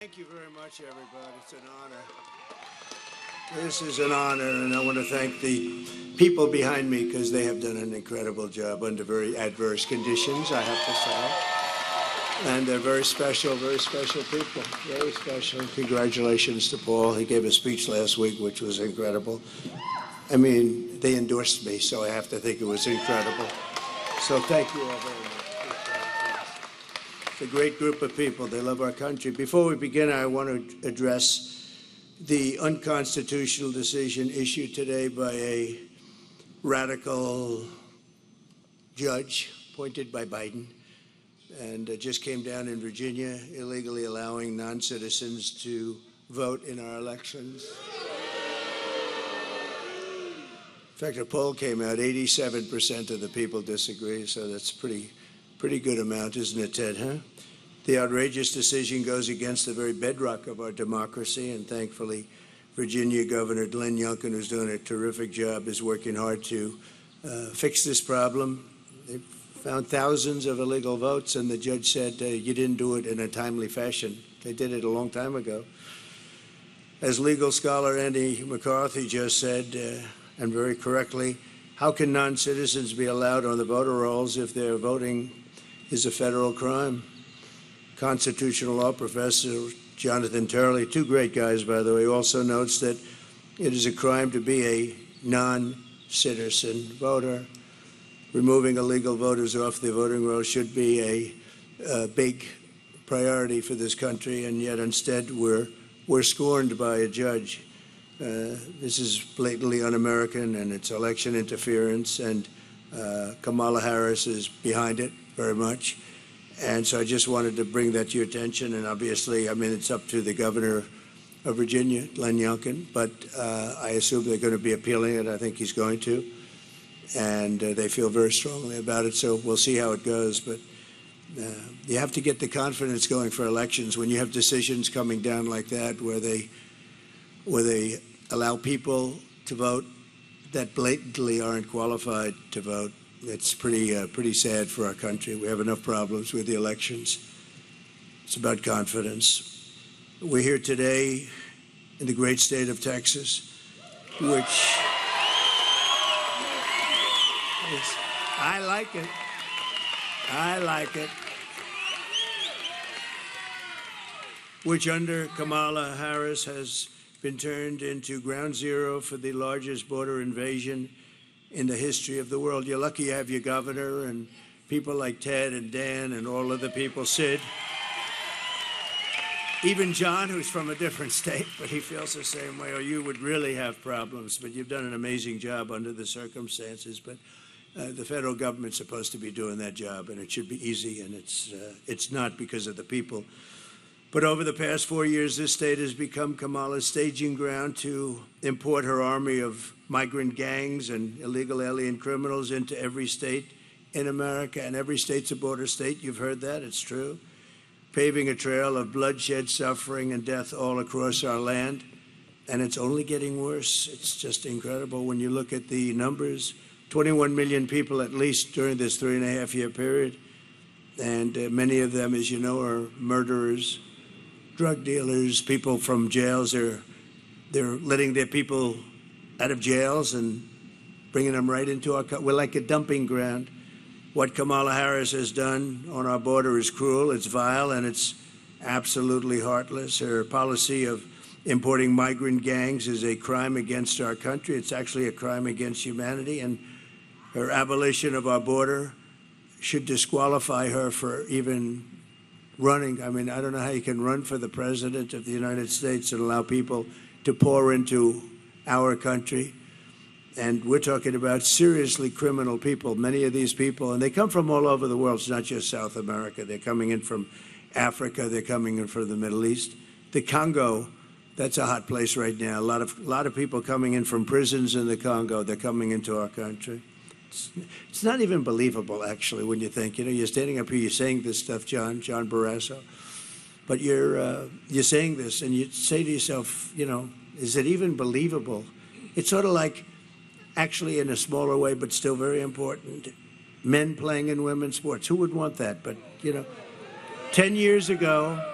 Thank you very much, everybody. It's an honor. This is an honor, and I want to thank the people behind me because they have done an incredible job under very adverse conditions, I have to say. And they're very special people, very special. Congratulations to Paul. He gave a speech last week, which was incredible. I mean, they endorsed me, so I have to think it was incredible. So thank you all very much. It's a great group of people. They love our country. Before we begin, I want to address the unconstitutional decision issued today by a radical judge appointed by Biden, and it just came down in Virginia, illegally allowing non-citizens to vote in our elections. In fact, a poll came out, 87% of the people disagree, so that's pretty good amount, isn't it, Ted, huh? The outrageous decision goes against the very bedrock of our democracy, and thankfully, Virginia Governor Glenn Youngkin, who's doing a terrific job, is working hard to fix this problem. They found thousands of illegal votes, and the judge said, you didn't do it in a timely fashion. They did it a long time ago. As legal scholar Andy McCarthy just said, and very correctly, how can non-citizens be allowed on the voter rolls if their voting is a federal crime? Constitutional law professor Jonathan Turley, two great guys, by the way, also notes that it is a crime to be a non-citizen voter. Removing illegal voters off the voting roll should be a big priority for this country, and yet instead we're scorned by a judge. This is blatantly un-American, and it's election interference, and Kamala Harris is behind it very much. And so I just wanted to bring that to your attention. And obviously, I mean, it's up to the governor of Virginia, Glenn Youngkin, but I assume they're going to be appealing it. I think he's going to. And they feel very strongly about it. So we'll see how it goes. But you have to get the confidence going for elections when you have decisions coming down like that, where they allow people to vote that blatantly aren't qualified to vote. It's pretty sad for our country. We have enough problems with the elections. It's about confidence. We're here today in the great state of Texas, which is, I like it, which under Kamala Harris has been turned into ground zero for the largest border invasion in the history of the world. You're lucky you have your governor and people like Ted and Dan and all of the people, Sid. Even John, who's from a different state, but he feels the same way, or you would really have problems. But you've done an amazing job under the circumstances. But the federal government's supposed to be doing that job, and it should be easy, and it's not because of the people. But over the past 4 years, this state has become Kamala's staging ground to import her army of migrant gangs and illegal alien criminals into every state in America. And every state's a border state. You've heard that. It's true. Paving a trail of bloodshed, suffering, and death all across our land. And it's only getting worse. It's just incredible when you look at the numbers. 21 million people at least during this 3.5-year period. And many of them, as you know, are murderers, drug dealers, people from jails. They're letting their people out of jails and bringing them right into our country. We're like a dumping ground. What Kamala Harris has done on our border is cruel, it's vile, and it's absolutely heartless. Her policy of importing migrant gangs is a crime against our country. It's actually a crime against humanity, and her abolition of our border should disqualify her for even running. I mean, I don't know how you can run for the president of the United States and allow people to pour into our country. And we're talking about seriously criminal people, many of these people, and they come from all over the world. It's not just South America. They're coming in from Africa. They're coming in from the Middle East. The Congo, that's a hot place right now. A lot of people coming in from prisons in the Congo. They're coming into our country. It's not even believable, actually, when you think, you're standing up here, you're saying this stuff, John Barrasso, but you're saying this, and you say to yourself, is it even believable? It's sort of like, actually in a smaller way, but still very important, men playing in women's sports. Who would want that? But, 10 years ago,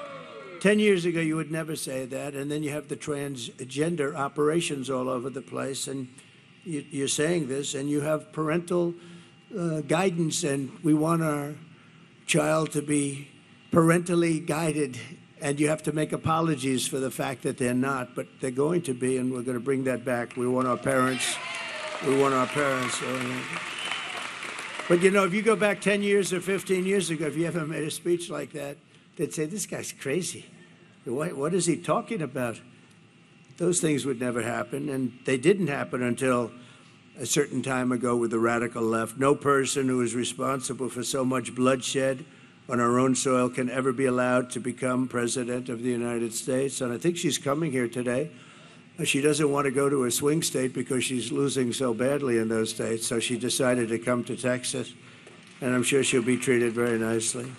10 years ago, you would never say that, and then you have the transgender operations all over the place, and you're saying this, and you have parental guidance, and we want our child to be parentally guided, and you have to make apologies for the fact that they're not, but they're going to be, and we're going to bring that back. We want our parents. But you know, if you go back 10 years or 15 years ago, if you ever made a speech like that, they'd say, this guy's crazy. What is he talking about? Those things would never happen, and they didn't happen until a certain time ago with the radical left. No person who is responsible for so much bloodshed on our own soil can ever be allowed to become president of the United States. And I think she's coming here today. She doesn't want to go to a swing state because she's losing so badly in those states, so she decided to come to Texas, and I'm sure she'll be treated very nicely.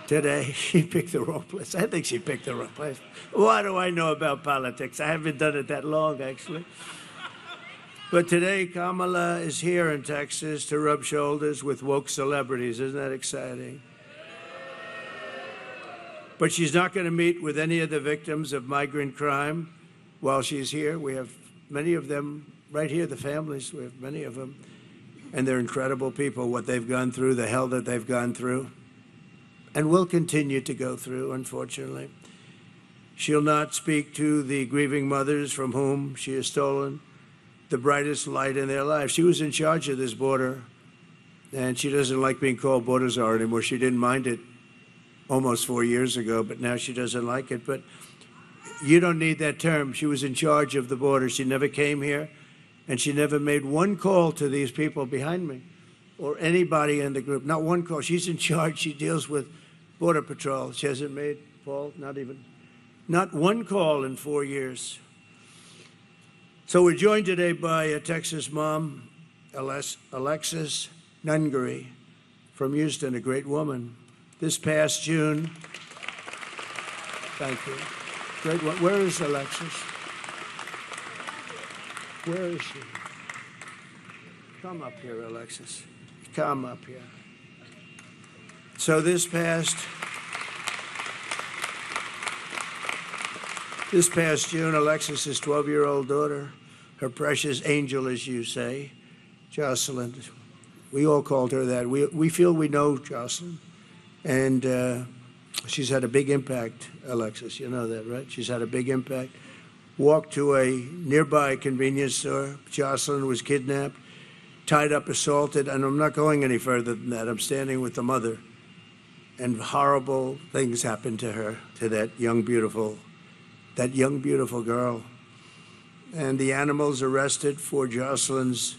Today, she picked the wrong place. I think she picked the wrong place. What do I know about politics? I haven't done it that long, actually. But today, Kamala is here in Texas to rub shoulders with woke celebrities. Isn't that exciting? But she's not going to meet with any of the victims of migrant crime while she's here. We have many of them right here, the families. We have many of them. And they're incredible people, what they've gone through, the hell that they've gone through, and will continue to go through, unfortunately. She'll not speak to the grieving mothers from whom she has stolen the brightest light in their life. She was in charge of this border, and she doesn't like being called border czar anymore. She didn't mind it almost 4 years ago, but now she doesn't like it. But you don't need that term. She was in charge of the border. She never came here, and she never made one call to these people behind me or anybody in the group. Not one call. She's in charge. She deals with Border Patrol. She hasn't made, Paul, not one call in 4 years. So we're joined today by a Texas mom, Alexis Nungary from Houston, a great woman. This past June, thank you. Great one. Where is Alexis? Where is she? Come up here, Alexis. Come up here. So this past June, Alexis's 12-year-old daughter, her precious angel, as you say, Jocelyn, we all called her that. We feel we know Jocelyn, and she's had a big impact, Alexis. You know that, right? She's had a big impact. Walked to a nearby convenience store. Jocelyn was kidnapped, tied up, assaulted, and I'm not going any further than that. I'm standing with the mother, and horrible things happened to her, to that young, beautiful girl. And the animals arrested for Jocelyn's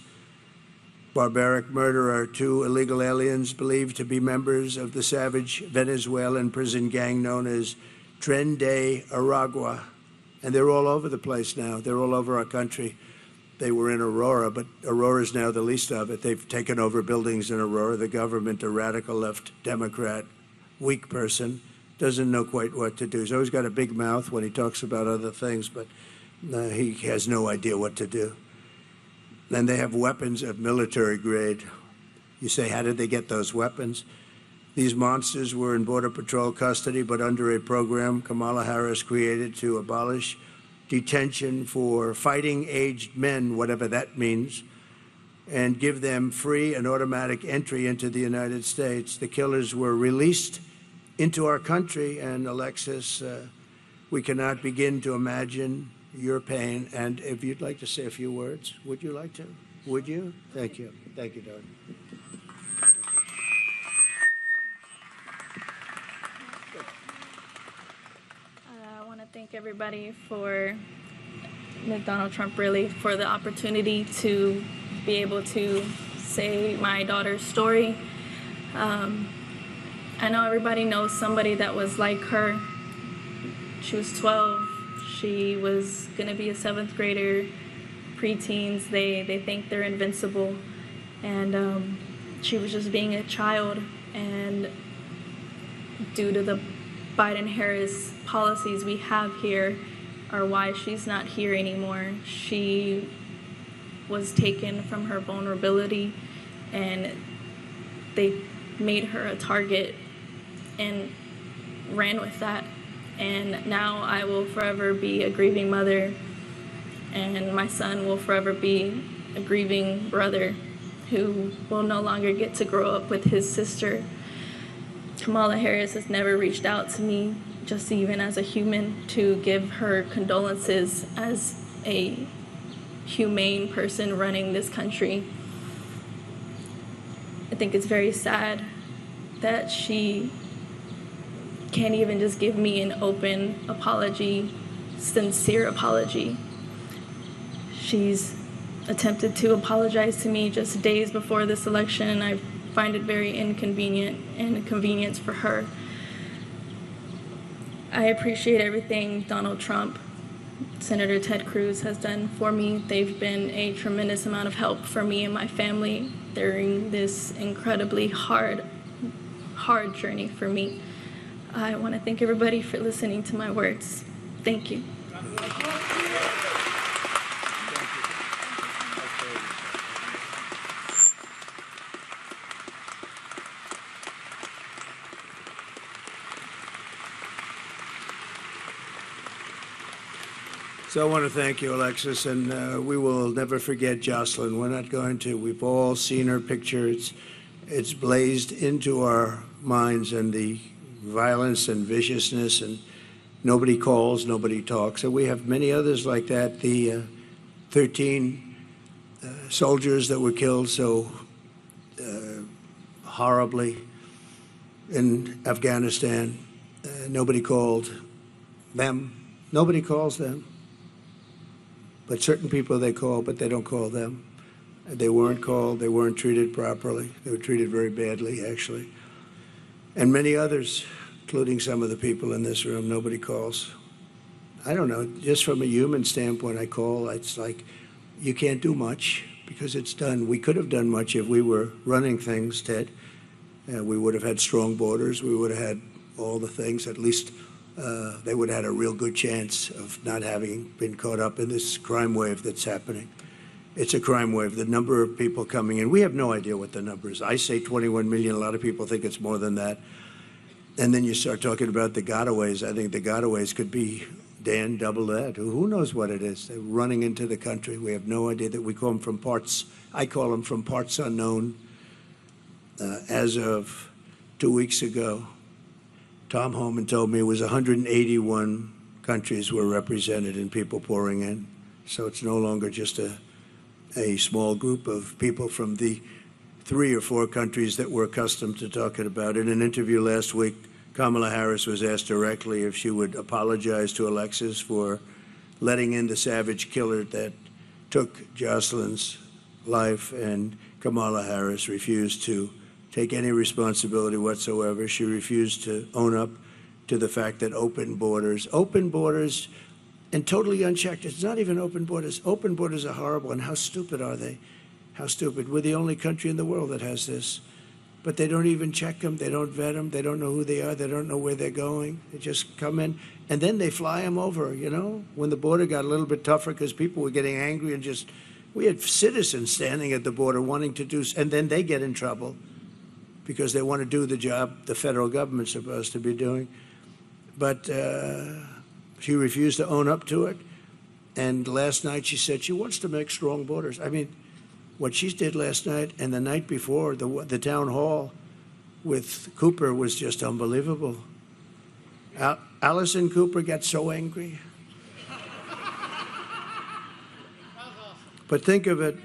barbaric murder are 2 illegal aliens believed to be members of the savage Venezuelan prison gang known as Tren de Aragua. And they're all over the place now. They're all over our country. They were in Aurora, but Aurora's now the least of it. They've taken over buildings in Aurora. The government, a radical left Democrat, weak person, doesn't know quite what to do. He's always got a big mouth when he talks about other things, but he has no idea what to do. And they have weapons of military grade. You say, how did they get those weapons? These monsters were in Border Patrol custody, but under a program Kamala Harris created to abolish detention for fighting-aged men, whatever that means, and give them free and automatic entry into the United States. The killers were released into our country, and Alexis, we cannot begin to imagine your pain. And if you'd like to say a few words, would you like to? Would you? Thank you. Thank you, Doug. I want to thank everybody for Donald Trump, really, for the opportunity to be able to say my daughter's story. I know everybody knows somebody that was like her. She was 12. She was going to be a 7th grader, preteens. They think they're invincible. And she was just being a child. And due to the Biden-Harris policies we have here are why she's not here anymore. She was taken from her vulnerability, and they made her a target and ran with that. And now I will forever be a grieving mother, and my son will forever be a grieving brother who will no longer get to grow up with his sister. Kamala Harris has never reached out to me, just even as a human, to give her condolences as a humane person running this country. I think it's very sad that she can't even just give me an open apology, sincere apology. She's attempted to apologize to me just days before this election, and I find it very inconvenient and a convenience for her. I appreciate everything Donald Trump, Senator Ted Cruz has done for me. They've been a tremendous amount of help for me and my family during this incredibly hard journey for me. I want to thank everybody for listening to my words. Thank you. So I want to thank you, Alexis, and we will never forget Jocelyn. We're not going to. We've all seen her picture. It's blazed into our minds, and the violence and viciousness, and nobody calls, nobody talks. And we have many others like that. The 13 soldiers that were killed so horribly in Afghanistan, nobody called them. Nobody calls them. But certain people they call, but they don't call them. They weren't called. They weren't treated properly. They were treated very badly, actually. And many others, including some of the people in this room, nobody calls. I don't know, just from a human standpoint, I call. It's like you can't do much because it's done. We could have done much if we were running things, Ted. We would have had strong borders. We would have had all the things. At least they would have had a real good chance of not having been caught up in this crime wave that's happening. It's a crime wave. The number of people coming in, we have no idea what the number is. I say 21 million. A lot of people think it's more than that. And then you start talking about the gotaways. I think the gotaways could be, Dan, double that. Who knows what it is? They're running into the country. We have no idea. That we call them from parts. I call them from parts unknown. As of 2 weeks ago, Tom Homan told me it was 181 countries were represented and people pouring in. So it's no longer just a small group of people from the 3 or 4 countries that we're accustomed to talking about. In an interview last week, Kamala Harris was asked directly if she would apologize to Alexis for letting in the savage killer that took Jocelyn's life, and Kamala Harris refused to take any responsibility whatsoever. She refused to own up to the fact that open borders and totally unchecked. It's not even open borders. Open borders are horrible, and how stupid are they? How stupid. We're the only country in the world that has this. But they don't even check them. They don't vet them. They don't know who they are. They don't know where they're going. They just come in, and then they fly them over, you know? When the border got a little bit tougher because people were getting angry and just, we had citizens standing at the border wanting to do, and then they get in trouble because they want to do the job the federal government's supposed to be doing. But she refused to own up to it. And last night she said she wants to make strong borders. I mean, what she did last night and the night before, the town hall with Cooper was just unbelievable. Allison Cooper got so angry. But think of it,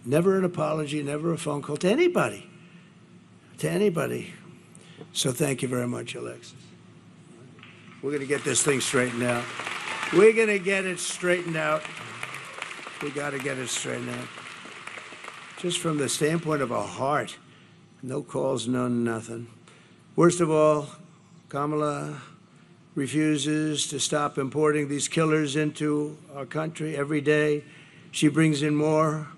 never an apology, never a phone call to anybody. So thank you very much, Alexis. We're going to get this thing straightened out. We're going to get it straightened out. We got to get it straightened out. Just from the standpoint of our heart, no calls, no nothing. Worst of all, Kamala refuses to stop importing these killers into our country every day. She brings in more.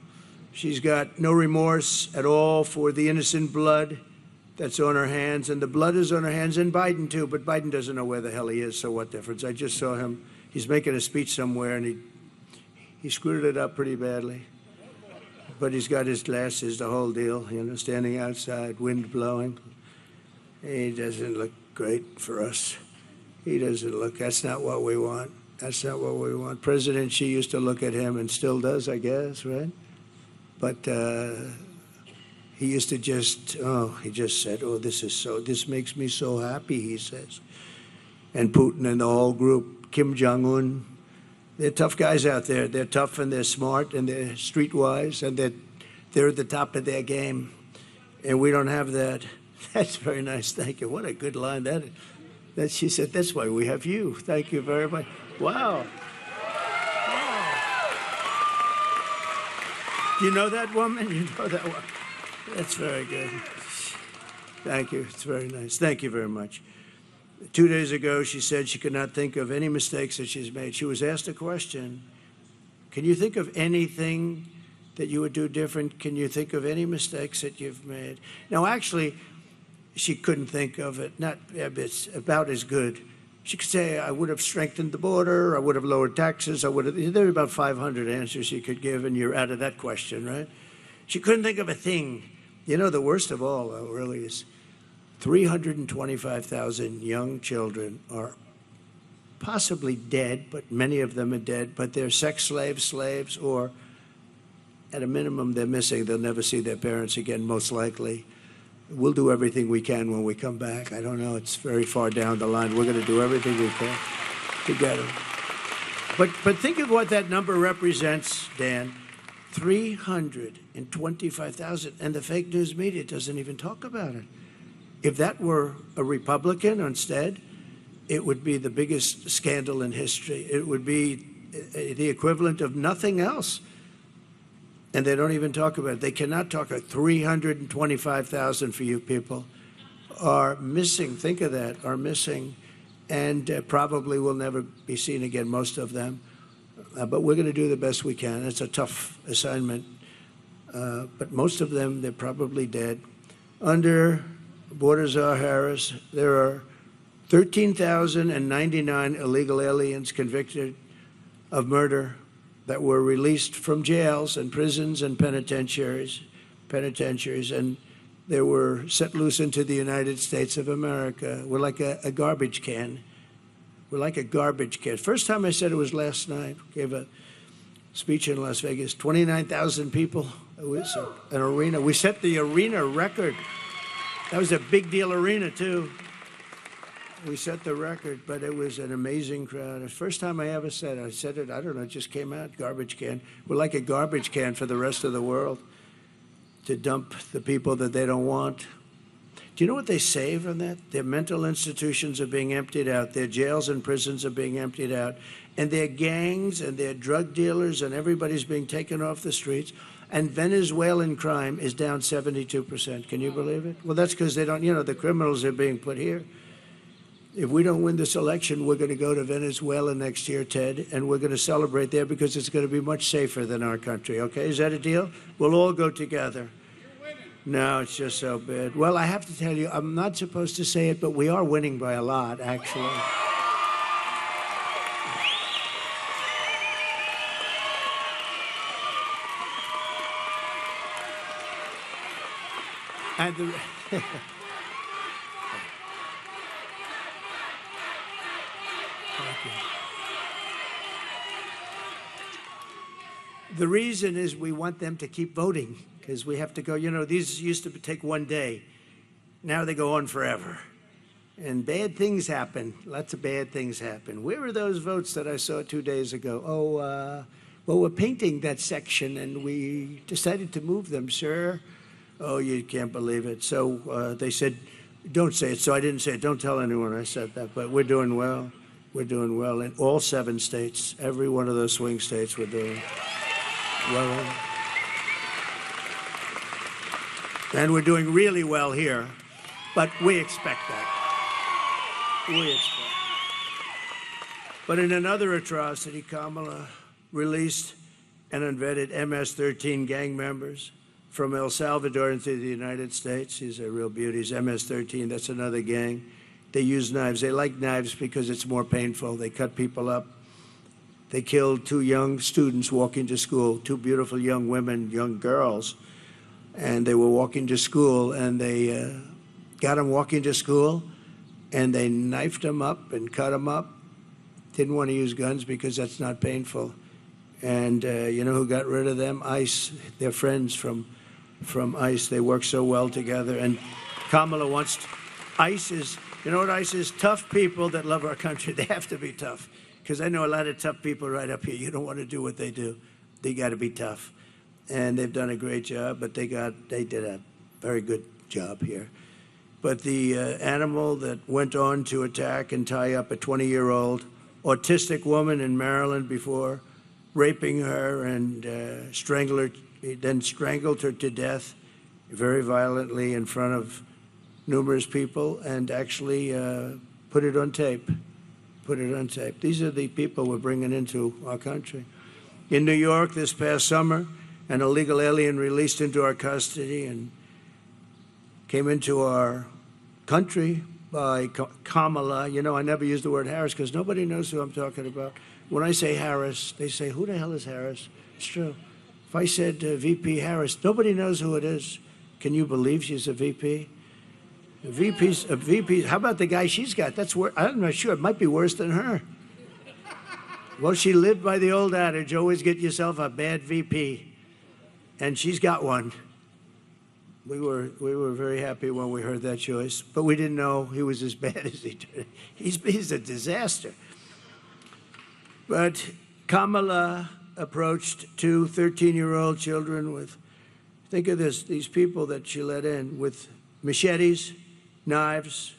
She's got no remorse at all for the innocent blood that's on her hands, and the blood is on her hands, and Biden too, but Biden doesn't know where the hell he is, so what difference? I just saw him. He's making a speech somewhere, and he screwed it up pretty badly. But he's got his glasses, the whole deal, you know, standing outside, wind blowing. He doesn't look great for us. He doesn't look, that's not what we want. That's not what we want. President Xi used to look at him and still does, I guess, right? But he used to he just said, oh, this makes me so happy, he says. And Putin and the whole group, Kim Jong-un, they're tough guys out there. They're tough and they're smart and they're streetwise and they're at the top of their game. And we don't have that. That's very nice. Thank you. What a good line that is. She said, that's why we have you. Thank you very much. Wow. Wow. Do you know that woman? You know that one? That's very good. Thank you. It's very nice. Thank you very much. 2 days ago, she said she could not think of any mistakes that she's made. She was asked a question, can you think of anything that you would do different? Can you think of any mistakes that you've made? Now, actually, she couldn't think of it. It's about as good. She could say, I would have strengthened the border, I would have lowered taxes, there are about 500 answers she could give, and you're out of that question, right? She couldn't think of a thing. You know, the worst of all, though, really is 325,000 young children are possibly dead, but many of them are dead, but they're sex slaves, or at a minimum, they're missing. They'll never see their parents again, most likely. We'll do everything we can when we come back. I don't know, it's very far down the line. We're going to do everything we can to get them. But think of what that number represents, Dan. 325,000, and the fake news media doesn't even talk about it. If that were a Republican instead, it would be the biggest scandal in history. It would be the equivalent of nothing else. And they don't even talk about it. They cannot talk about 325,000 for you people are missing. Think of that, are missing, and probably will never be seen again, most of them. But we're going to do the best we can. It's a tough assignment. But most of them, they're probably dead. Under Border Czar Harris, there are 13,099 illegal aliens convicted of murder that were released from jails and prisons and penitentiaries, and they were set loose into the United States of America. We're like a garbage can. We're like a garbage can. First time I said it was last night. Gave a speech in Las Vegas. 29,000 people. It was an arena. We set the arena record. That was a big deal arena, too. We set the record, but it was an amazing crowd. The first time I ever said it, I don't know, it just came out, garbage can. We're like a garbage can for the rest of the world to dump the people that they don't want. Do you know what they save on that? Their mental institutions are being emptied out. Their jails and prisons are being emptied out. And their gangs and their drug dealers and everybody's being taken off the streets. And Venezuelan crime is down 72%. Can you believe it? Well, that's because they don't, the criminals are being put here. If we don't win this election, we're going to go to Venezuela next year, Ted, and we're going to celebrate there because it's going to be much safer than our country, okay? Is that a deal? We'll all go together. You're winning. No, it's just so bad. Well, I have to tell you, I'm not supposed to say it, but we are winning by a lot, actually. And the... The reason is we want them to keep voting because we have to go, these used to take one day. Now they go on forever. And bad things happen. Lots of bad things happen. Where were those votes that I saw 2 days ago? Well, we're painting that section and we decided to move them, sir. Oh, you can't believe it. So they said, don't say it. So I didn't say it. Don't tell anyone I said that. But we're doing well. We're doing well in all 7 states. Every one of those swing states we're doing well. And we're doing really well here. But we expect that. We expect. But in another atrocity, Kamala released and unvetted MS-13 gang members from El Salvador into the United States. He's a real beauty. He's MS-13. That's another gang. They use knives. They like knives because it's more painful. They cut people up. They killed 2 young students walking to school, 2 beautiful young women, young girls. And they were walking to school, and they got them walking to school, and they knifed them up and cut them up. Didn't want to use guns because that's not painful. And you know who got rid of them? ICE. They're friends from ICE. They work so well together. And Kamala wants ICE is, you know what ICE is? Tough people that love our country. They have to be tough. Because I know a lot of tough people right up here. You don't want to do what they do. They got to be tough. And they've done a great job, but they did a very good job here. But the animal that went on to attack and tie up a 20-year-old autistic woman in Maryland before, raping her and strangled her, then strangled her to death very violently in front of numerous people, and actually put it on tape. Put it on tape. These are the people we're bringing into our country. In New York this past summer, an illegal alien released into our custody and came into our country by Kamala. You know, I never use the word Harris because nobody knows who I'm talking about. When I say Harris, they say, who the hell is Harris? It's true. If I said VP Harris, nobody knows who it is. Can you believe she's a VP? A VP. How about the guy she's got? That's worse. I'm not sure. It might be worse than her. Well, she lived by the old adage, always get yourself a bad VP. And she's got one. We were very happy when we heard that choice, but we didn't know he was as bad as he did. He's a disaster. But Kamala approached two 13-year-old children with, think of this, these people that she let in with machetes, knives,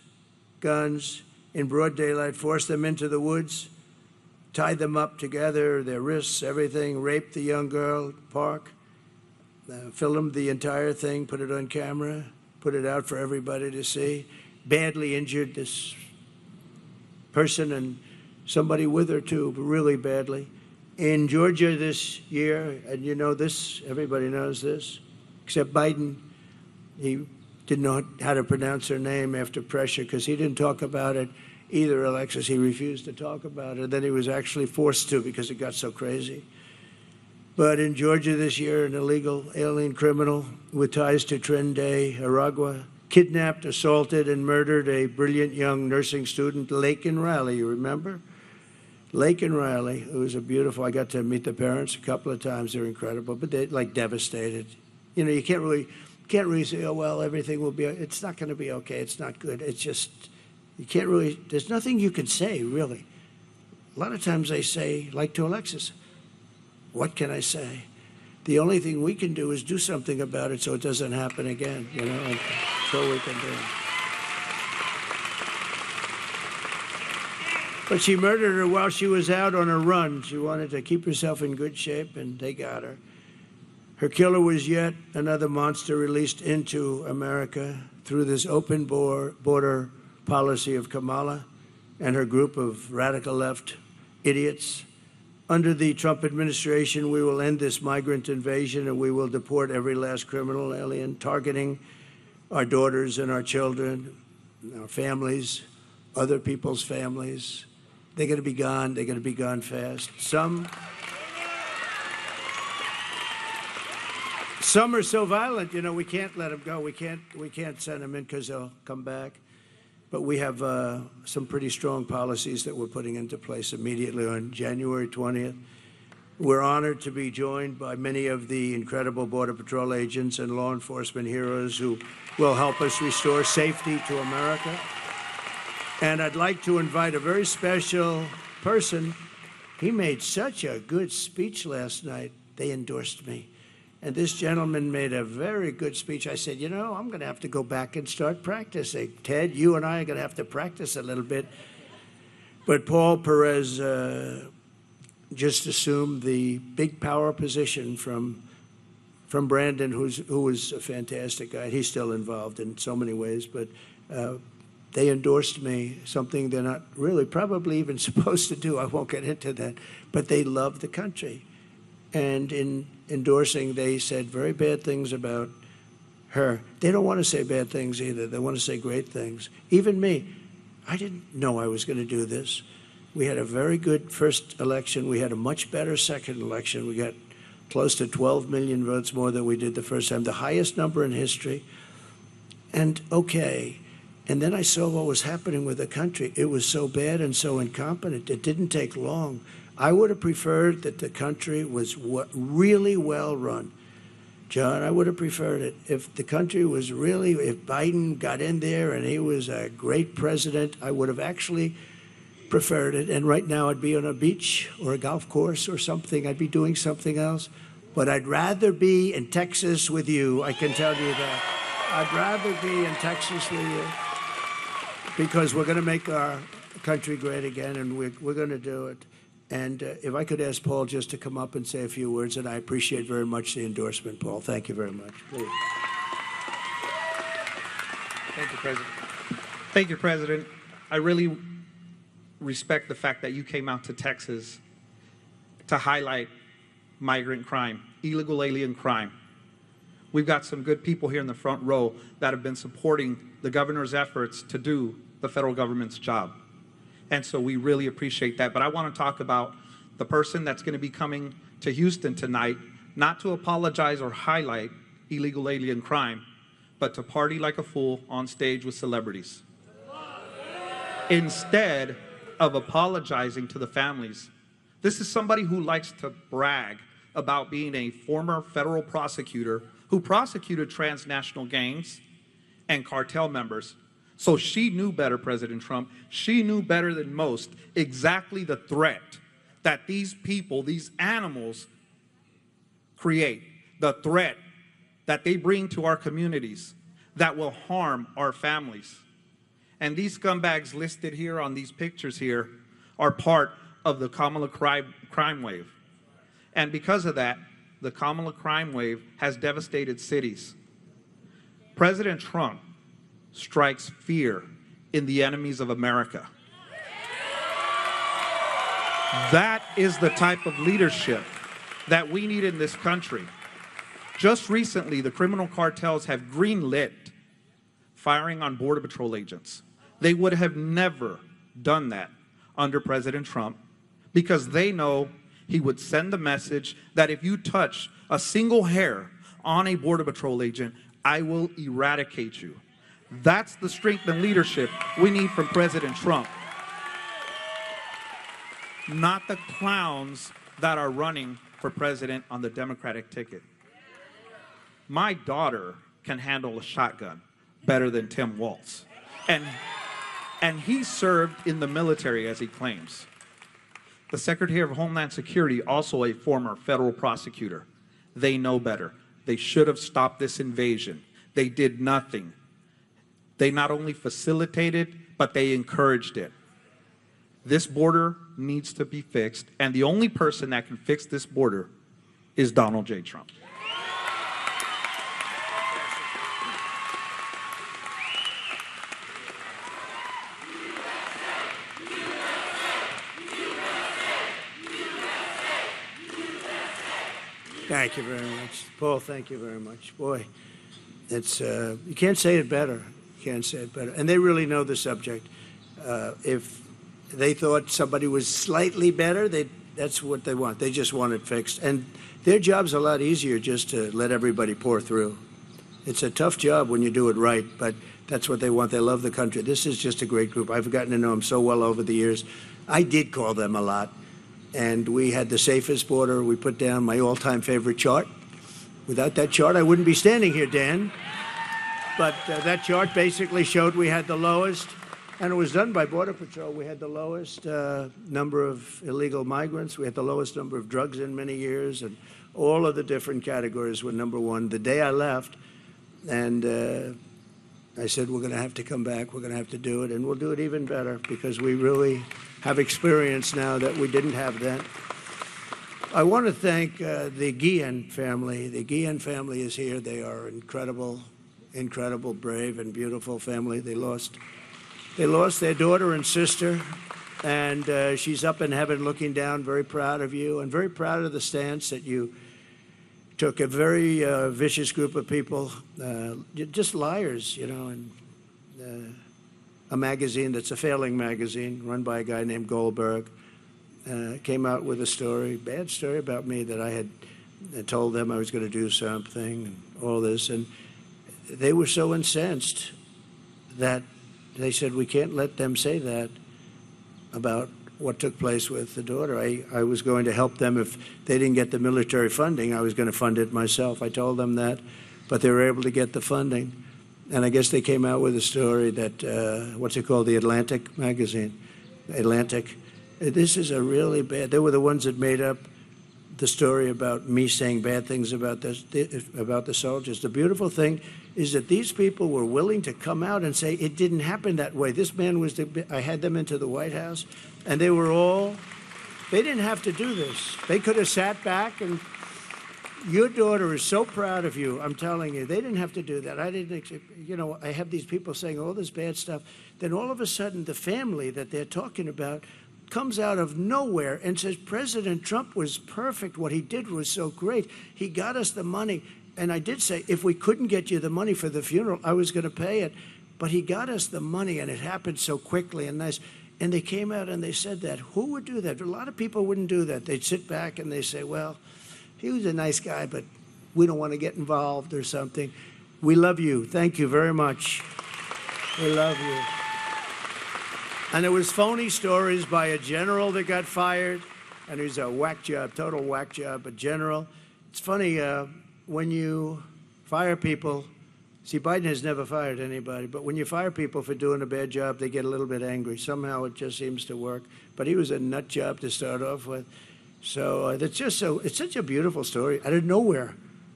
guns, in broad daylight, forced them into the woods, tied them up together, their wrists, everything, raped the young girl, park, filmed the entire thing, put it on camera, put it out for everybody to see, badly injured this person and somebody with her too, really badly. In Georgia this year, and you know this, everybody knows this, except Biden, he didn't know how to pronounce her name after pressure because he didn't talk about it either, Alexis. He refused to talk about it. Then he was actually forced to because it got so crazy. But in Georgia this year, an illegal alien criminal with ties to Trinidad, Aragua, kidnapped, assaulted, and murdered a brilliant young nursing student, Laken Riley, you remember? Laken Riley, who was a beautiful, I got to meet the parents a couple of times. They're incredible, but they're like devastated. You know, you can't really say, oh, well, everything will be, it's not going to be okay. It's not good. It's just, you can't really, there's nothing you can say, really. A lot of times they say, like to Alexis, what can I say? The only thing we can do is do something about it so it doesn't happen again, you know, and that's all we can do. But she murdered her while she was out on a run. She wanted to keep herself in good shape, and they got her. Her killer was yet another monster released into America through this open border policy of Kamala and her group of radical left idiots. Under the Trump administration, we will end this migrant invasion and we will deport every last criminal alien, targeting our daughters and our children, our families, other people's families. They're going to be gone. They're going to be gone fast. Some are so violent, you know, we can't let them go. We can't send them in because they'll come back. But we have some pretty strong policies that we're putting into place immediately on January 20th. We're honored to be joined by many of the incredible Border Patrol agents and law enforcement heroes who will help us restore safety to America. And I'd like to invite a very special person. He made such a good speech last night. They endorsed me. And this gentleman made a very good speech. I said, you know, I'm going to have to go back and start practicing. Ted, you and I are going to have to practice a little bit. But Paul Perez just assumed the big power position from Brandon, who was a fantastic guy. He's still involved in so many ways, but they endorsed me, something they're not really probably even supposed to do. I won't get into that. But they love the country. And in endorsing, they said very bad things about her. They don't want to say bad things either. They want to say great things. Even me, I didn't know I was going to do this. We had a very good first election. We had a much better second election. We got close to 12 million votes more than we did the first time, the highest number in history. And okay, And then I saw what was happening with the country. It was so bad and so incompetent. It didn't take long. I would have preferred that the country was really well run. John, I would have preferred it. If the country was really, if Biden got in there and he was a great president, I would have actually preferred it. And right now I'd be on a beach or a golf course or something. I'd be doing something else. But I'd rather be in Texas with you, I can tell you that. I'd rather be in Texas with you because we're going to make our country great again, and we're going to do it. And if I could ask Paul just to come up and say a few words, and I appreciate very much the endorsement, Paul. Thank you very much. Please. Thank you, President. Thank you, President. I really respect the fact that you came out to Texas to highlight migrant crime, illegal alien crime. We've got some good people here in the front row that have been supporting the governor's efforts to do the federal government's job. And so we really appreciate that. But I want to talk about the person that's going to be coming to Houston tonight, not to apologize or highlight illegal alien crime, but to party like a fool on stage with celebrities. Instead of apologizing to the families, this is somebody who likes to brag about being a former federal prosecutor who prosecuted transnational gangs and cartel members. So she knew better, President Trump. She knew better than most exactly the threat that these people, these animals, create, the threat that they bring to our communities that will harm our families. And these scumbags listed here on these pictures here are part of the Kamala crime wave. And because of that, the Kamala crime wave has devastated cities. President Trump strikes fear in the enemies of America. That is the type of leadership that we need in this country. Just recently, the criminal cartels have greenlit firing on Border Patrol agents. They would have never done that under President Trump because they know he would send the message that if you touch a single hair on a Border Patrol agent, I will eradicate you. That's the strength and leadership we need from President Trump. Not the clowns that are running for president on the Democratic ticket. My daughter can handle a shotgun better than Tim Walz. And he served in the military, as he claims. The Secretary of Homeland Security, also a former federal prosecutor. They know better. They should have stopped this invasion. They did nothing. They not only facilitated, but they encouraged it. This border needs to be fixed, and the only person that can fix this border is Donald J. Trump. Thank you very much. Paul, thank you very much. Boy, it's you can't say it better. You can't say it better. And they really know the subject. If they thought somebody was slightly better, that's what they want. They just want it fixed. And their job's a lot easier just to let everybody pour through. It's a tough job when you do it right, but that's what they want. They love the country. This is just a great group. I've gotten to know them so well over the years. I did call them a lot. And we had the safest border. We put down my all-time favorite chart. Without that chart, I wouldn't be standing here, Dan. But that chart basically showed we had the lowest, and it was done by Border Patrol. We had the lowest number of illegal migrants. We had the lowest number of drugs in many years, and all of the different categories were number one. The day I left, and I said, we're going to have to come back. We're going to have to do it, and we'll do it even better because we really have experience now that we didn't have then. I want to thank the Guillen family. The Guillen family is here. They are incredible, incredible, brave, and beautiful family. They lost their daughter and sister, and she's up in heaven looking down, very proud of you, and very proud of the stance that you took. A very vicious group of people, just liars, you know, and a magazine that's a failing magazine run by a guy named Goldberg came out with a story, bad story about me, that I had told them I was going to do something and all this. And they were so incensed that they said, we can't let them say that about what took place with the daughter. I was going to help them if they didn't get the military funding. I was going to fund it myself. I told them that, but they were able to get the funding. And I guess they came out with a story that, what's it called, the Atlantic magazine, Atlantic. This is a really bad, they were the ones that made up the story about me saying bad things about the soldiers. The beautiful thing is that these people were willing to come out and say it didn't happen that way. This man was, I had them into the White House, and they were all, they didn't have to do this. They could have sat back, and your daughter is so proud of you, I'm telling you. They didn't have to do that. I didn't, you know, I have these people saying all this bad stuff. Then all of a sudden, the family that they're talking about comes out of nowhere and says, President Trump was perfect. What he did was so great. He got us the money. And I did say, if we couldn't get you the money for the funeral, I was going to pay it. But he got us the money, and it happened so quickly and nice. And they came out and they said that. Who would do that? A lot of people wouldn't do that. They'd sit back and they say, well, he was a nice guy, but we don't want to get involved or something. We love you. Thank you very much. We love you. And there was phony stories by a general that got fired, and it was a whack job, total whack job, a general. It's funny, when you fire people, see, Biden has never fired anybody, but when you fire people for doing a bad job, they get a little bit angry. Somehow it just seems to work. But he was a nut job to start off with. So that's just so, it's such a beautiful story. Out of nowhere,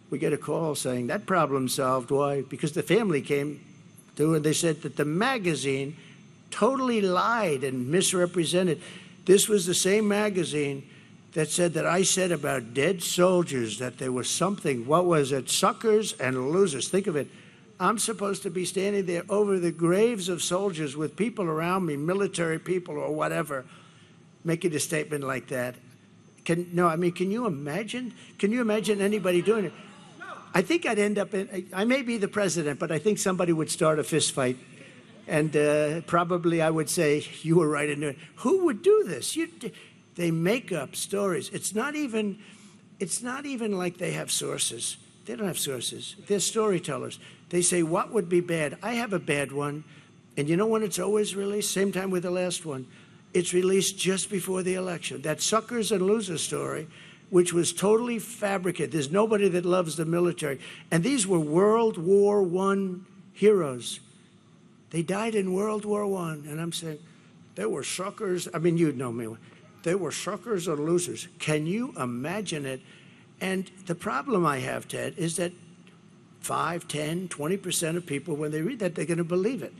we get a call saying that problem solved. Why? Because the family came to, and they said that the magazine totally lied and misrepresented. This was the same magazine that said that I said about dead soldiers that there was something, what was it, suckers and losers. Think of it. I'm supposed to be standing there over the graves of soldiers with people around me, military people or whatever, making a statement like that. No, I mean, can you imagine? Can you imagine anybody doing it? I think I'd end up in, I may be the president, but I think somebody would start a fist fight. And probably I would say, you were right in it. Who would do this? They make up stories. It's not even like they have sources. They don't have sources. They're storytellers. They say, what would be bad? I have a bad one. And you know when it's always released? Same time with the last one. It's released just before the election. That suckers and losers story, which was totally fabricated. There's nobody that loves the military. And these were World War I heroes. They died in World War I. And I'm saying, they were suckers. I mean, you'd know me. They were suckers or losers. Can you imagine it? And the problem I have, Ted, is that 5, 10, 20% of people, when they read that, they're going to believe it.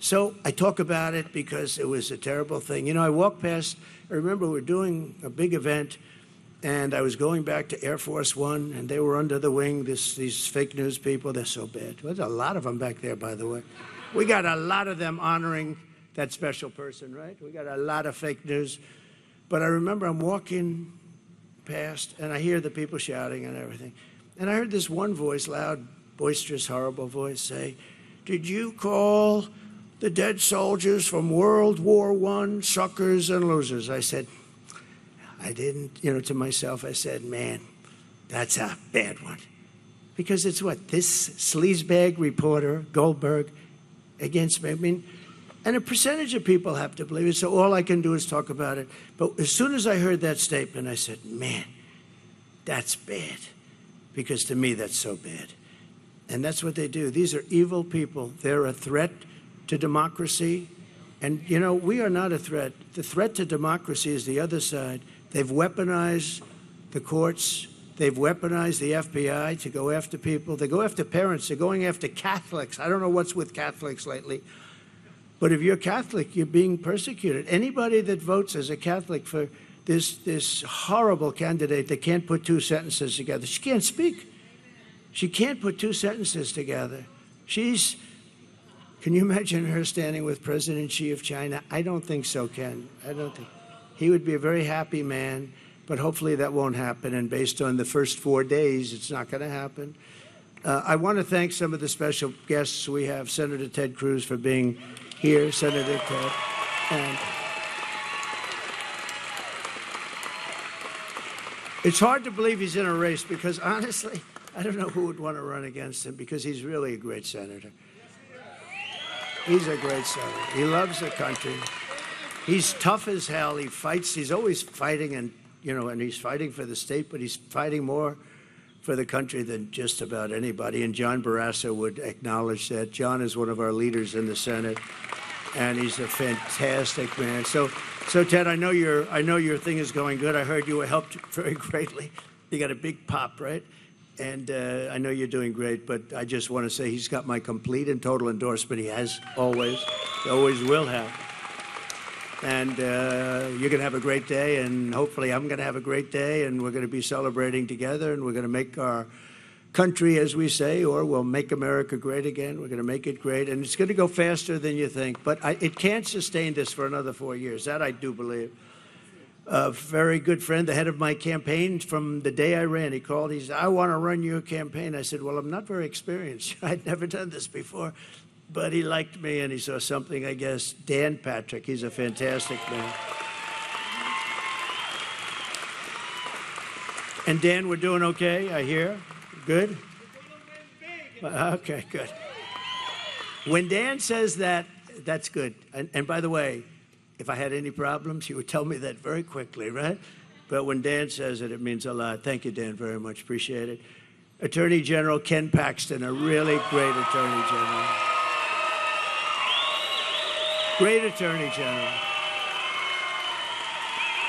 So I talk about it because it was a terrible thing. You know, I walked past, I remember we were doing a big event, and I was going back to Air Force One, and they were under the wing, these fake news people. They're so bad. There's a lot of them back there, by the way. We got a lot of them honoring that special person, right? We got a lot of fake news. But I remember I'm walking past, and I hear the people shouting and everything. And I heard this one voice, loud, boisterous, horrible voice, say, did you call the dead soldiers from World War I suckers and losers? I said, I didn't, you know, to myself, I said, man, that's a bad one. Because it's what, this sleazebag reporter, Goldberg, against me. I mean, and a percentage of people have to believe it, so all I can do is talk about it. But as soon as I heard that statement, I said, man, that's bad. Because to me, that's so bad. And that's what they do. These are evil people. They're a threat to democracy. And, you know, we are not a threat. The threat to democracy is the other side. They've weaponized the courts. They've weaponized the FBI to go after people. They go after parents. They're going after Catholics. I don't know what's with Catholics lately. But if you're Catholic, you're being persecuted. Anybody that votes as a Catholic for this horrible candidate that can't put two sentences together, she can't speak. She can't put two sentences together. Can you imagine her standing with President Xi of China? I don't think so, Ken. I don't think. He would be a very happy man, but hopefully that won't happen. And based on the first 4 days, it's not going to happen. I want to thank some of the special guests we have. Senator Ted Cruz for being here, Senator Ted. And it's hard to believe he's in a race because, honestly, I don't know who would want to run against him because he's really a great senator. He's a great senator. He loves the country. He's tough as hell. He fights. He's always fighting, and he's fighting for the state, but he's fighting more for the country than just about anybody. And John Barrasso would acknowledge that. John is one of our leaders in the Senate, and he's a fantastic man. So Ted, I know your thing is going good. I heard you were helped very greatly. You got a big pop, right? And I know you're doing great, but I just want to say he's got my complete and total endorsement. He has always will have. And you're going to have a great day, and hopefully I'm going to have a great day, and we're going to be celebrating together, and we're going to make our country, as we say, or we'll make America great again. We're going to make it great, and it's going to go faster than you think. But it can't sustain this for another 4 years. That I do believe. A very good friend, the head of my campaign, from the day I ran, he called. He said, "I want to run your campaign." I said, "Well, I'm not very experienced. I'd never done this before." But he liked me, and he saw something, I guess. Dan Patrick, he's a fantastic man. And Dan, we're doing okay, I hear? Good? Okay, good. When Dan says that, that's good. And by the way, if I had any problems, he would tell me that very quickly, right? But when Dan says it, it means a lot. Thank you, Dan, very much. Appreciate it. Attorney General Ken Paxton, a really great Attorney General. Great Attorney General.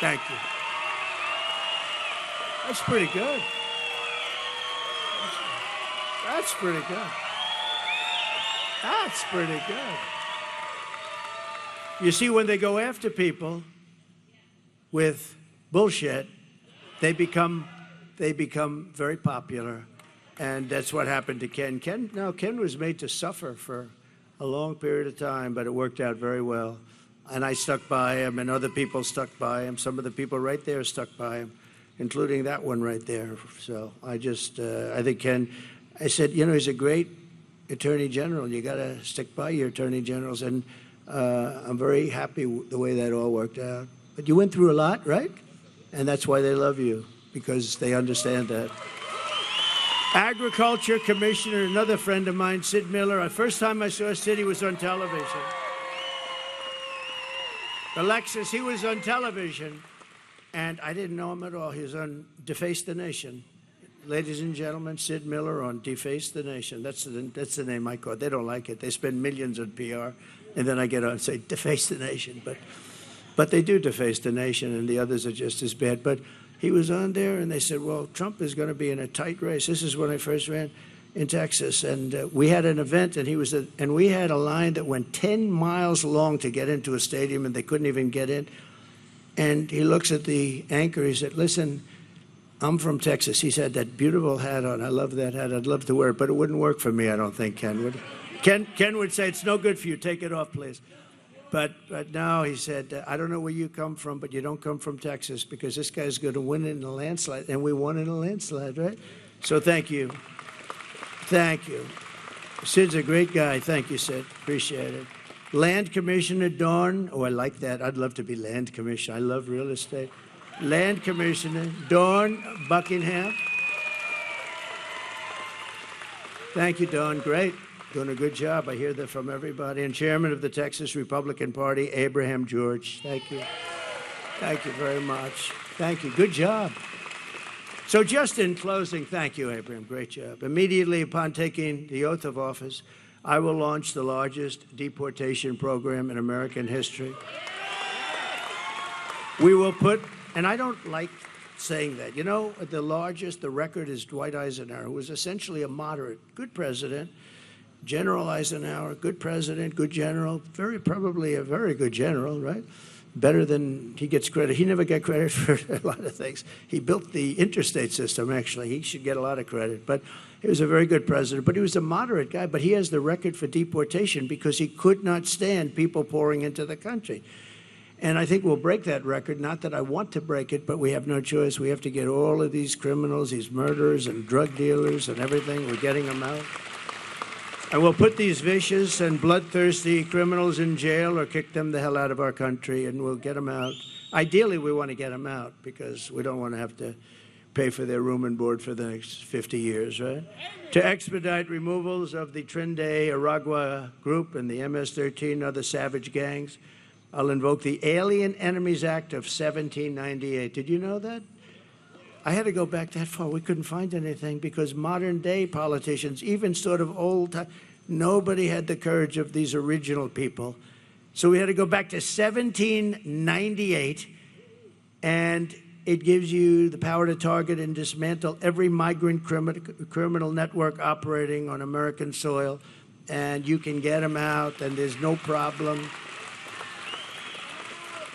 Thank you. That's pretty good. That's pretty good. That's pretty good. You see, when they go after people with bullshit, they become very popular. And that's what happened to Ken. Ken was made to suffer for a long period of time, but it worked out very well. And I stuck by him, and other people stuck by him. Some of the people right there stuck by him, including that one right there. So I think Ken, I said, he's a great Attorney General. You got to stick by your Attorney Generals. And I'm very happy the way that all worked out. But you went through a lot, right? And that's why they love you, because they understand that. Agriculture Commissioner, another friend of mine, Sid Miller. The first time I saw Sid, he was on television. Alexis, he was on television, and I didn't know him at all. He was on Deface the Nation. Ladies and gentlemen, Sid Miller on Deface the Nation. That's the name I call it. They don't like it. They spend millions on PR, and then I get on and say, Deface the Nation. But they do deface the nation, and the others are just as bad. But he was on there, and they said, well, Trump is going to be in a tight race. This is when I first ran in Texas, and we had an event, and we had a line that went 10 miles long to get into a stadium, and they couldn't even get in. And he looks at the anchor. He said, listen, I'm from Texas. He's had that beautiful hat on. I love that hat. I'd love to wear it, but it wouldn't work for me, I don't think, Ken would. Ken would say, it's no good for you. Take it off, please. But now he said, I don't know where you come from, but you don't come from Texas, because this guy's going to win in a landslide. And we won in a landslide, right? So thank you. Thank you. Sid's a great guy. Thank you, Sid. Appreciate it. Land Commissioner Dawn. Oh, I like that. I'd love to be Land Commissioner. I love real estate. Land Commissioner Dawn Buckingham. Thank you, Dawn. Great. Doing a good job. I hear that from everybody. And Chairman of the Texas Republican Party, Abraham George. Thank you. Thank you very much. Thank you. Good job. So just in closing, thank you, Abraham. Great job. Immediately upon taking the oath of office, I will launch the largest deportation program in American history. We will put, and I don't like saying that, the record is Dwight Eisenhower, who was essentially a moderate, good president. General Eisenhower, good president, good general, probably a very good general, right? Better than he gets credit. He never got credit for a lot of things. He built the interstate system, actually. He should get a lot of credit. But he was a very good president. But he was a moderate guy. But he has the record for deportation because he could not stand people pouring into the country. And I think we'll break that record. Not that I want to break it, but we have no choice. We have to get all of these criminals, these murderers and drug dealers and everything. We're getting them out. And we'll put these vicious and bloodthirsty criminals in jail or kick them the hell out of our country, and we'll get them out. Ideally, we want to get them out because we don't want to have to pay for their room and board for the next 50 years, right? To expedite removals of the Trinidad Aragua group and the MS-13 and other savage gangs, I'll invoke the Alien Enemies Act of 1798. Did you know that? I had to go back that far. We couldn't find anything because modern day politicians, even sort of old time, nobody had the courage of these original people. So we had to go back to 1798, and it gives you the power to target and dismantle every migrant criminal network operating on American soil, and you can get them out, and there's no problem.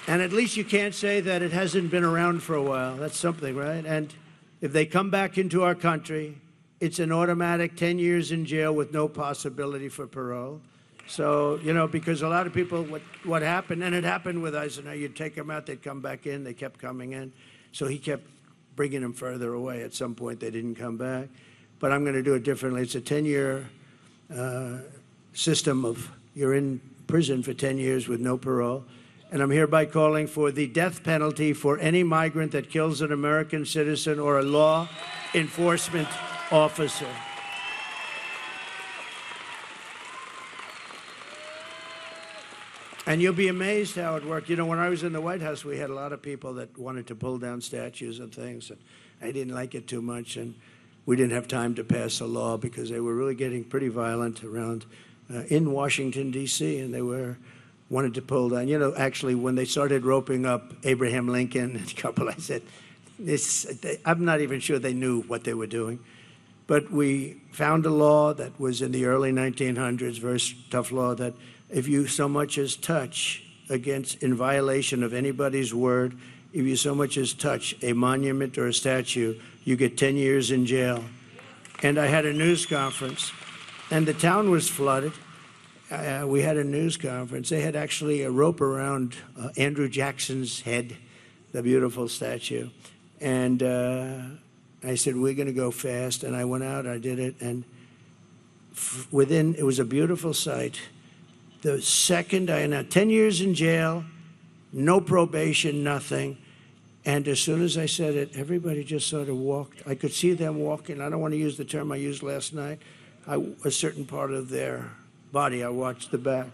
And at least you can't say that it hasn't been around for a while. That's something, right? And if they come back into our country, it's an automatic 10 years in jail with no possibility for parole. So, you know, because a lot of people, what happened, and it happened with Eisenhower, you'd take them out, they'd come back in, they kept coming in. So he kept bringing them further away. At some point, they didn't come back. But I'm going to do it differently. It's a 10-year system of you're in prison for 10 years with no parole. And I'm hereby calling for the death penalty for any migrant that kills an American citizen or a law enforcement officer. And you'll be amazed how it worked. You know, when I was in the White House, we had a lot of people that wanted to pull down statues and things, and I didn't like it too much, and we didn't have time to pass a law because they were really getting pretty violent around in Washington, D.C., and they wanted to pull down. You know, actually, when they started roping up Abraham Lincoln and a couple, I said, I'm not even sure they knew what they were doing. But we found a law that was in the early 1900s, very tough law, that if you so much as touch in violation of anybody's word, if you so much as touch a monument or a statue, you get 10 years in jail. And I had a news conference, and the town was flooded. We had a news conference. They had actually a rope around Andrew Jackson's head, the beautiful statue. And I said, we're going to go fast. And I went out, I did it. And it was a beautiful sight. The second I announced, 10 years in jail, no probation, nothing. And as soon as I said it, everybody just sort of walked. I could see them walking. I don't want to use the term I used last night. A certain part of their body, I watched the back.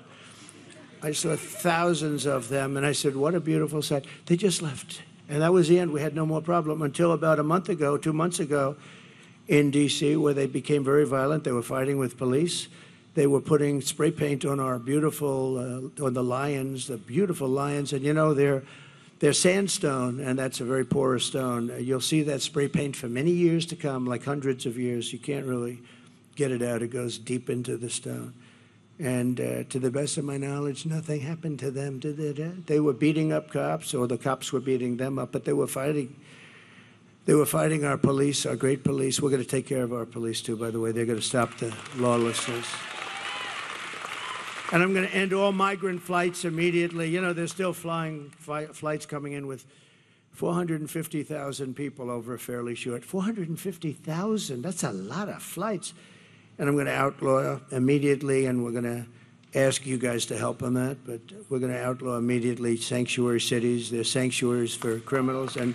I saw thousands of them, and I said, what a beautiful sight. They just left. And that was the end. We had no more problem until about 2 months ago, in D.C., where they became very violent. They were fighting with police. They were putting spray paint on our beautiful, on the lions, the beautiful lions. And, you know, they're sandstone, and that's a very porous stone. You'll see that spray paint for many years to come, like hundreds of years. You can't really get it out. It goes deep into the stone. And to the best of my knowledge, nothing happened to them, did it? They were beating up cops, or the cops were beating them up, but they were fighting. They were fighting our police, our great police. We're going to take care of our police, too, by the way. They're going to stop the lawlessness. And I'm going to end all migrant flights immediately. You know, they're still flying flights coming in with 450,000 people over a fairly short. 450,000, that's a lot of flights. And I'm going to outlaw immediately, and we're going to ask you guys to help on that, but we're going to outlaw immediately sanctuary cities. They're sanctuaries for criminals, and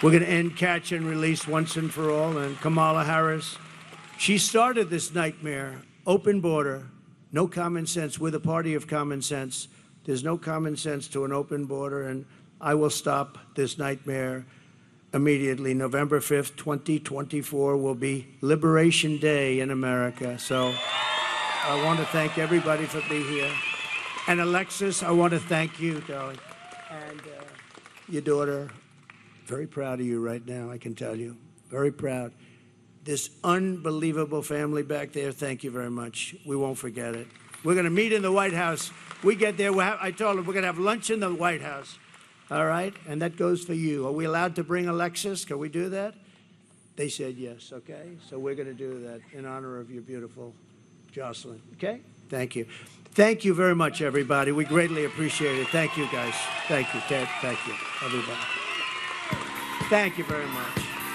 we're going to end catch and release once and for all. And Kamala Harris, she started this nightmare, open border, no common sense. We're the party of common sense. There's no common sense to an open border, and I will stop this nightmare immediately. November 5th, 2024 will be Liberation Day in America. So I want to thank everybody for being here. And Alexis, I want to thank you, darling. And your daughter, very proud of you right now, I can tell you. Very proud. This unbelievable family back there, thank you very much. We won't forget it. We're going to meet in the White House. We get there, I told them we're going to have lunch in the White House. All right? And that goes for you. Are we allowed to bring Alexis? Can we do that? They said yes, okay? So we're going to do that in honor of your beautiful Jocelyn, okay? Thank you. Thank you very much, everybody. We greatly appreciate it. Thank you, guys. Thank you, Ted. Thank you, everybody. Thank you very much.